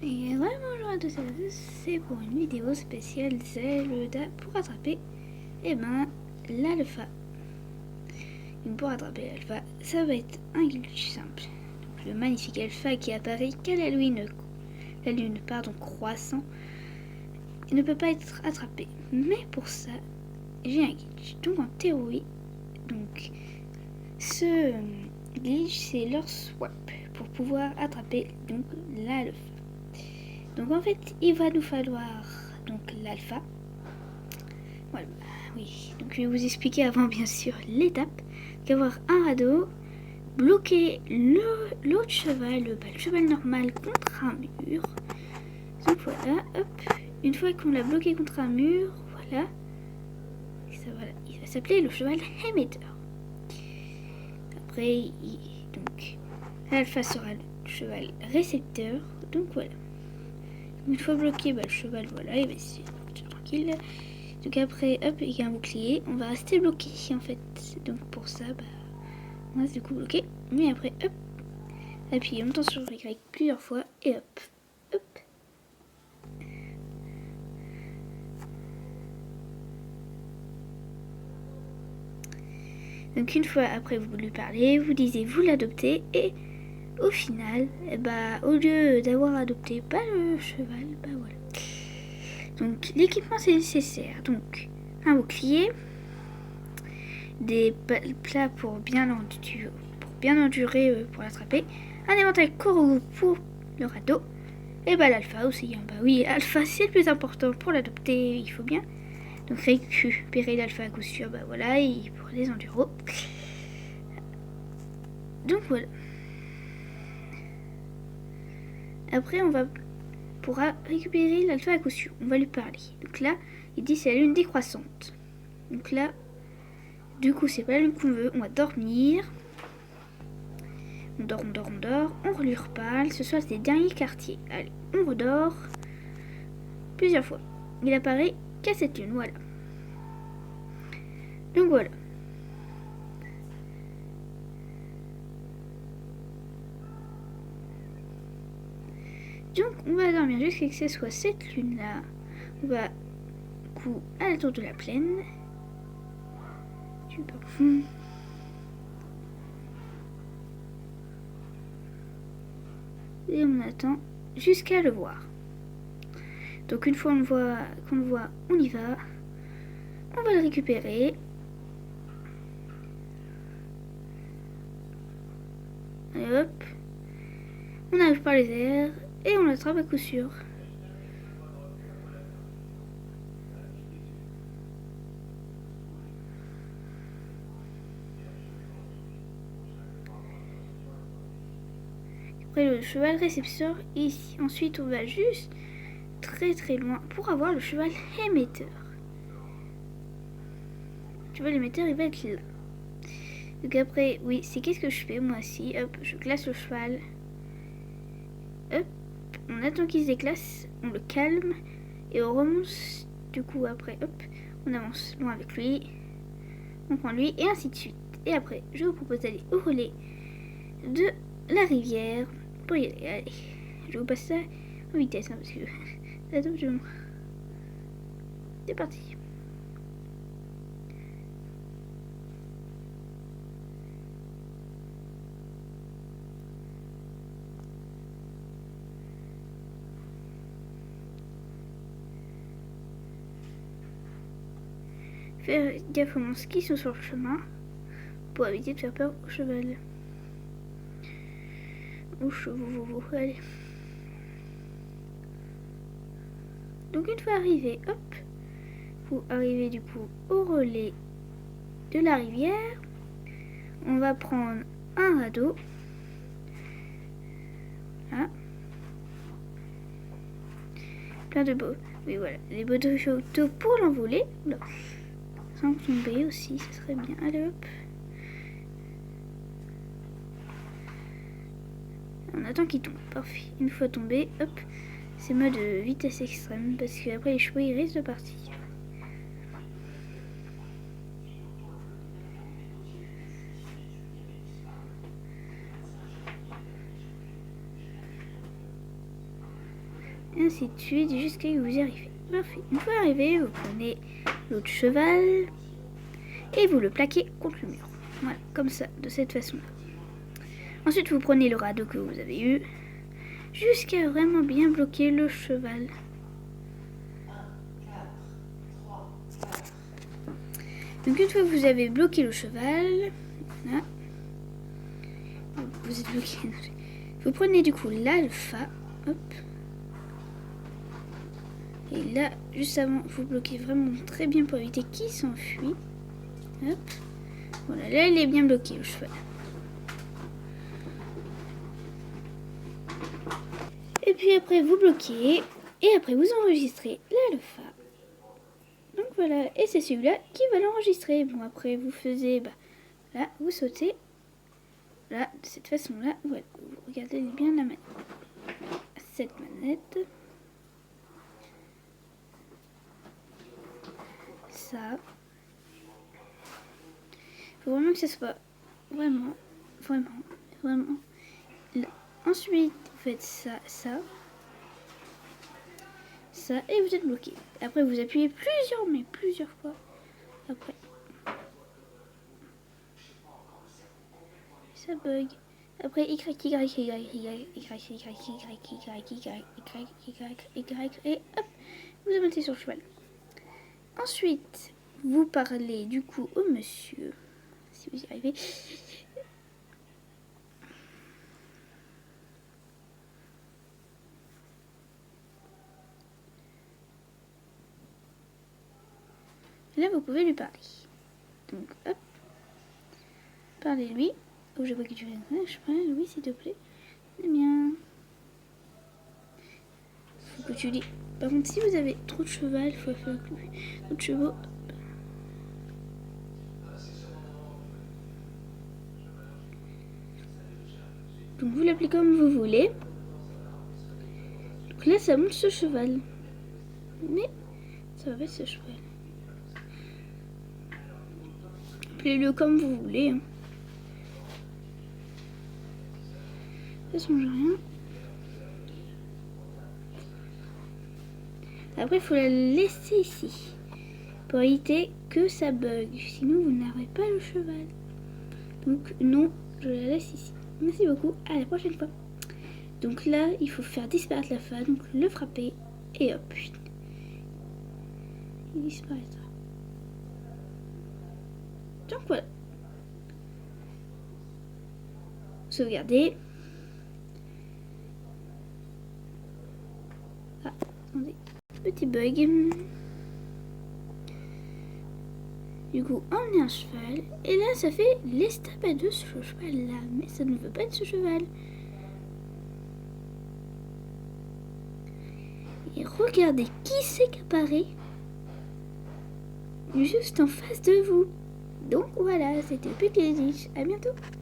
Et voilà, bonjour à tous et à tous, c'est pour une vidéo spéciale Zelda pour attraper l'alpha. Donc pour attraper l'alpha, ça va être un glitch simple. Donc, le magnifique alpha qui apparaît qu'à la lune croissant ne peut pas être attrapé. Mais pour ça, j'ai un glitch. Donc en théorie, ce glitch c'est leur swap pour pouvoir attraper donc l'alpha. Donc en fait, il va nous falloir donc l'alpha. Voilà, oui. Donc je vais vous expliquer avant bien sûr l'étape. D'avoir un radeau, bloquer l'autre cheval, le cheval normal contre un mur. Donc voilà, hop. Une fois qu'on l'a bloqué contre un mur, voilà. Il va s'appeler le cheval émetteur. Après, donc l'alpha sera le cheval récepteur. Donc voilà. Une fois bloqué, le cheval, voilà, il va essayer de partir tranquille. Donc après, hop, il y a un bouclier. On va rester bloqué en fait. Donc pour ça, on reste du coup bloqué. Mais après, hop, appuyez longtemps sur Y plusieurs fois et hop, hop. Donc une fois après vous lui parlez, vous disiez vous l'adoptez et au final, au lieu d'avoir adopté le cheval, voilà. Donc l'équipement c'est nécessaire. Donc un bouclier, des plats pour bien endurer pour l'attraper, un éventail Korogu pour le radeau, et l'alpha aussi. Oui, alpha c'est le plus important pour l'adopter, il faut bien. Donc récupérer l'alpha à coup sûr, voilà, et pour les enduros. Donc voilà. Après pour récupérer l'alpha à coup sûr, on va lui parler. Donc là, il dit c'est la lune décroissante. Donc là, du coup c'est pas la lune qu'on veut, on va dormir. On dort, on lui reparle. Ce soir, c'est les derniers quartiers. Allez, on redort. Plusieurs fois. Il apparaît qu'à cette lune, voilà. Donc voilà. Donc on va dormir jusqu'à ce que ce soit cette lune-là. On va à la tour de la plaine. Super. Et on attend jusqu'à le voir. Donc une fois qu'on le voit, on y va. On va le récupérer. Allez hop. On arrive par les airs et on l'attrape à coup sûr. Après le cheval récepteur ici. Ensuite on va juste très loin pour avoir le cheval émetteur. Le cheval émetteur il va être là. Donc après, oui, c'est qu'est-ce que je fais moi aussi. Hop, je classe le cheval. Hop, on attend qu'il se déclasse, on le calme et on remonte. Du coup après, hop, on avance loin avec lui. On prend lui et ainsi de suite. Et après, je vous propose d'aller au relais de la rivière pour y aller. Allez, je vous passe ça en vitesse parce que ça tombe de long. C'est parti. Faire gaffe aux monstres qui sont sur le chemin pour éviter de faire peur au cheval. Aux chevaux, allez. Donc une fois arrivé, hop, vous arrivez du coup au relais de la rivière. On va prendre un radeau. Là. Plein de beaux. Oui voilà, les beaux de photos pour l'envoler. Sans tomber aussi, ça serait bien. Allez hop. On attend qu'il tombe, parfait. Une fois tombé, hop, c'est mode vitesse extrême parce que après les chevaux ils risquent de partir. et ainsi de suite jusqu'à ce que vous y arrivez. Parfait. Une fois arrivé, vous prenez l'autre cheval et vous le plaquez contre le mur. Voilà, comme ça, de cette façon-là. Ensuite, vous prenez le radeau que vous avez eu jusqu'à vraiment bien bloquer le cheval. Donc une fois que vous avez bloqué le cheval, là, vous êtes bloqué. Vous prenez du coup l'alpha, hop. Et là, juste avant, vous bloquez vraiment très bien pour éviter qu'il s'enfuit. Hop. Voilà, là il est bien bloqué le cheval. Et puis après vous bloquez et après vous enregistrez l'alpha. Donc voilà, et c'est celui-là qui va l'enregistrer. Bon après vous faisiez, là vous sautez, là de cette façon-là, voilà, vous regardez bien la manette. Cette manette. Ça. Faut vraiment que ça soit vraiment. Là. Ensuite, vous faites ça, et vous êtes bloqué. Après, vous appuyez plusieurs fois. Après, ça bug. Après, Y, et hop, vous montez sur le cheval. Ensuite, vous parlez du coup au monsieur, si vous y arrivez. Là, vous pouvez lui parler. Donc, hop. Parlez-lui. Oh, je vois que tu viens. Je parle, oui, s'il te plaît. Eh bien. Faut que tu dis. Par contre, si vous avez trop de cheval, il faut faire trop de chevaux. Donc, vous l'appelez comme vous voulez. Donc là, ça monte ce cheval. Mais, ça va être ce cheval. Appelez-le comme vous voulez. Hein. Ça change rien. Après, il faut la laisser ici. Pour éviter que ça bug. Sinon, vous n'aurez pas le cheval. Donc, non, je la laisse ici. Merci beaucoup. À la prochaine fois. Donc là, il faut faire disparaître la fa. Donc, le frapper. Et hop. Il disparaîtra. Donc voilà. Sauvegarder. Ah, attendez. Petit bug. Du coup, on met un cheval. Et là, ça fait l'estampe de ce cheval-là. Mais ça ne veut pas être ce cheval. Et regardez qui c'est qui apparaît juste en face de vous. Donc voilà, c'était Peklezich. À bientôt.